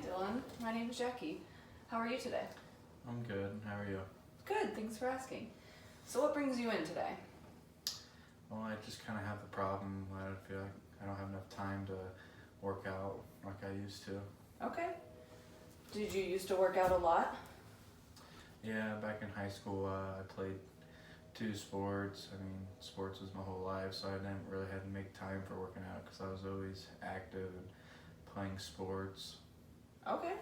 Dylan. My name is Jackie. How are you today? I'm good. How are you? Good, thanks for asking. So what brings you in today? Well, I just kind of have the problem that I feel like I don't have enough time to work out like I used to. Okay. Did you used to work out a lot? Yeah, back in high school, I played two sports. I mean, sports was my whole life, so I didn't really have to make time for working out because I was always active and playing sports. Okay.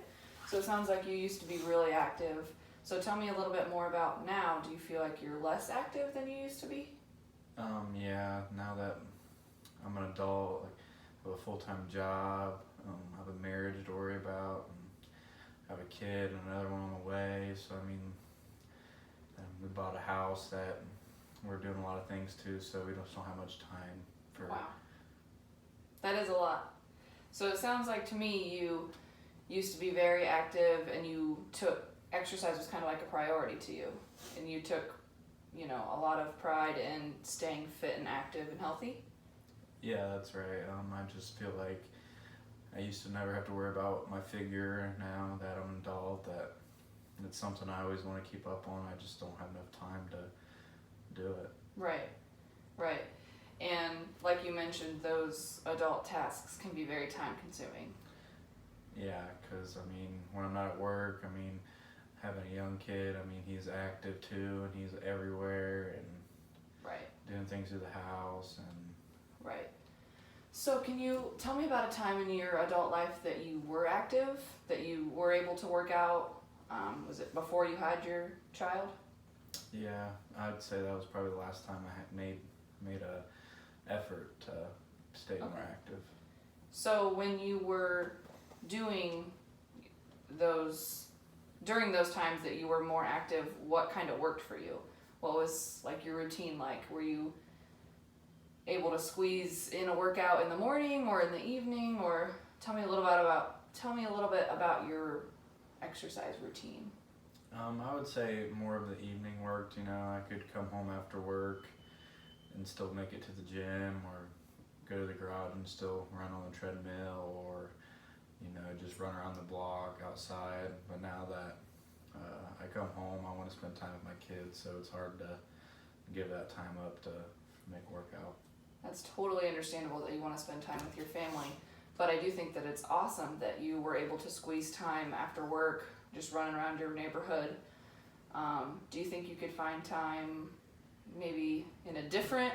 So it sounds like you used to be really active. So tell me a little bit more about now. Do you feel like you're less active than you used to be? Yeah, now that I'm an adult, like, I have a full-time job, I have a marriage to worry about, and I have a kid and another one on the way, so I mean, we bought a house that we're doing a lot of things to, so we just don't have much time for... Wow. That is a lot. So it sounds like to me you used to be very active and you took exercise was kind of like a priority to you, and you took a lot of pride in staying fit and active and healthy. Yeah, that's right. I just feel like I used to never have to worry about my figure. Now that I'm an adult, that it's something I always want to keep up on. I just don't have enough time to do it. Right. And like you mentioned, those adult tasks can be very time consuming. Yeah, because I mean, when I'm not at work, I mean, having a young kid, I mean, he's active too, and he's everywhere and Right. doing things through the house and... Right. So can you tell me about a time in your adult life that you were active, that you were able to work out? Was it before you had your child? Yeah, I'd say that was probably the last time I had made a effort to stay more active. So when you were doing during those times that you were more active, what kind of worked for you? What was like your routine like? Were you able to squeeze in a workout in the morning or in the evening, or tell me a little bit about your exercise routine? I would say more of the evening worked. I could come home after work and still make it to the gym, or go to the garage and still run on the treadmill, or just run around the block outside. But now that I come home, I want to spend time with my kids, so it's hard to give that time up to make workout. That's totally understandable that you want to spend time with your family, but I do think that it's awesome that you were able to squeeze time after work, just running around your neighborhood. Do you think you could find time maybe in a different,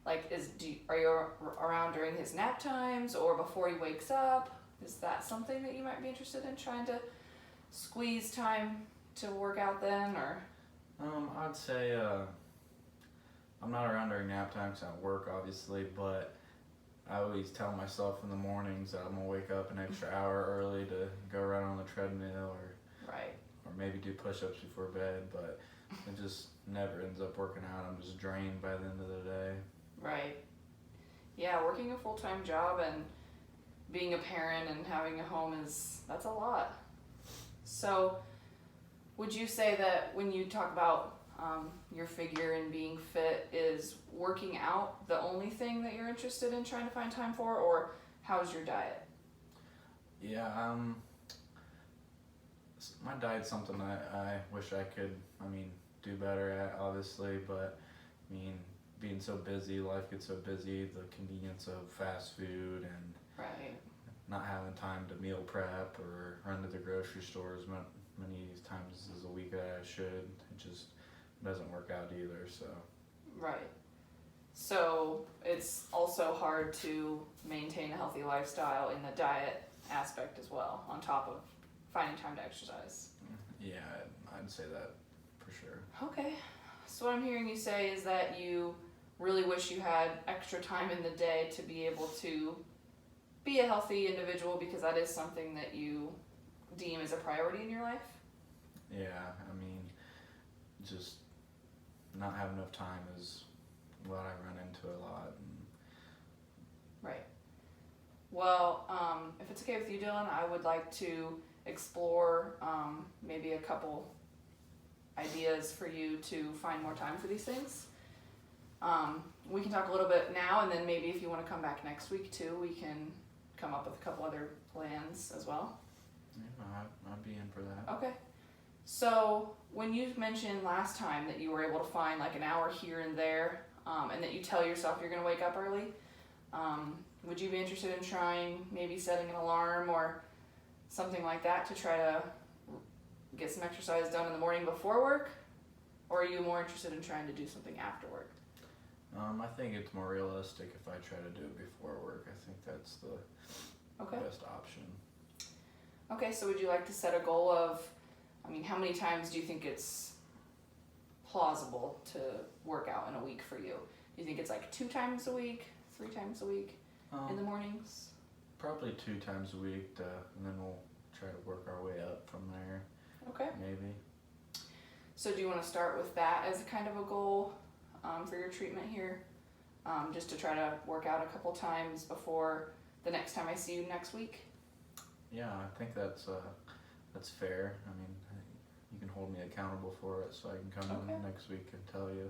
are you around during his nap times or before he wakes up? Is that something that you might be interested in, trying to squeeze time to work out then, or? I'd say I'm not around during nap time because I work, obviously, but I always tell myself in the mornings that I'm gonna wake up an extra hour early to go around on the treadmill, or maybe do push-ups before bed, but it just never ends up working out. I'm just drained by the end of the day. Right. Yeah, working a full-time job and being a parent and having a home that's a lot. So would you say that when you talk about your figure and being fit, is working out the only thing that you're interested in trying to find time for, or how's your diet? Yeah, my diet's something that I wish I could, do better at, obviously, but, being so busy, life gets so busy, the convenience of fast food and Right. not having time to meal prep or run to the grocery stores many times as a week that I should, it just doesn't work out either, so. Right. So it's also hard to maintain a healthy lifestyle in the diet aspect as well, on top of finding time to exercise. Yeah, I'd say that for sure. Okay. So what I'm hearing you say is that you really wish you had extra time in the day to be able to be a healthy individual, because that is something that you deem as a priority in your life? Yeah, just not having enough time is what I run into a lot. Right. Well, if it's okay with you, Dylan, I would like to explore maybe a couple ideas for you to find more time for these things. We can talk a little bit now, and then maybe if you want to come back next week too, we can come up with a couple other plans as well. Yeah, I'd be in for that. Okay. So when you mentioned last time that you were able to find like an hour here and there, and that you tell yourself you're going to wake up early, would you be interested in trying maybe setting an alarm or something like that to try to get some exercise done in the morning before work? Or are you more interested in trying to do something after work? I think it's more realistic if I try to do it before work. I think that's the Okay. best option. Okay, so would you like to set a goal of, how many times do you think it's plausible to work out in a week for you? Do you think it's like 2 times a week, 3 times a week in the mornings? Probably 2 times a week, and then we'll try to work our way up from there. Okay. Maybe. So do you want to start with that as a kind of a goal for your treatment here? Just to try to work out a couple times before the next time I see you next week? Yeah, I think that's fair. You can hold me accountable for it, so I can come in next week and tell you.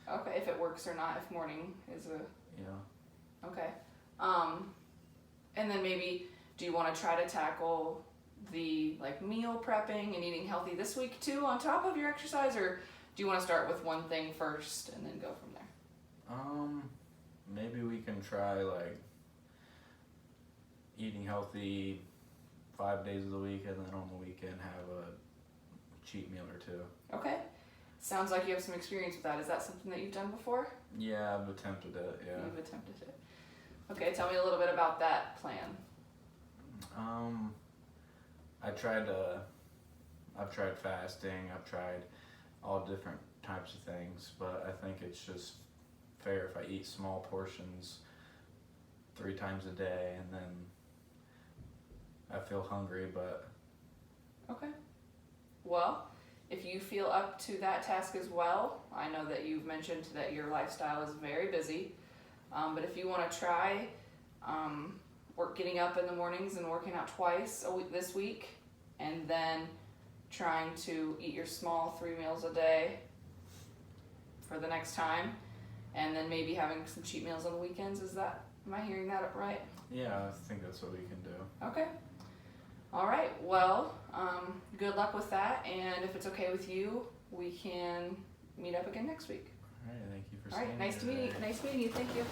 Okay, if it works or not, if morning is a... Yeah. Okay. And then maybe, do you want to try to tackle the meal prepping and eating healthy this week too on top of your exercise, or do you want to start with one thing first and then go from there? Maybe we can try eating healthy 5 days of the week, and then on the weekend have a cheat meal or 2. Okay. Sounds like you have some experience with that. Is that something that you've done before? Yeah, I've attempted it, yeah. You've attempted it. Okay, tell me a little bit about that plan. I've tried fasting, I've tried all different types of things, but I think it's just fair if I eat small portions 3 times a day, and then I feel hungry, but... Okay. Well, if you feel up to that task as well, I know that you've mentioned that your lifestyle is very busy, but if you want to try getting up in the mornings and working out twice a week this week, and then trying to eat your small 3 meals a day for the next time, and then maybe having some cheat meals on the weekends, am I hearing that right? Yeah, I think that's what we can do. Okay. All right, well, good luck with that, and if it's okay with you, we can meet up again next week. All right, thank you for All right, seeing nice me today. meeting you, thank you.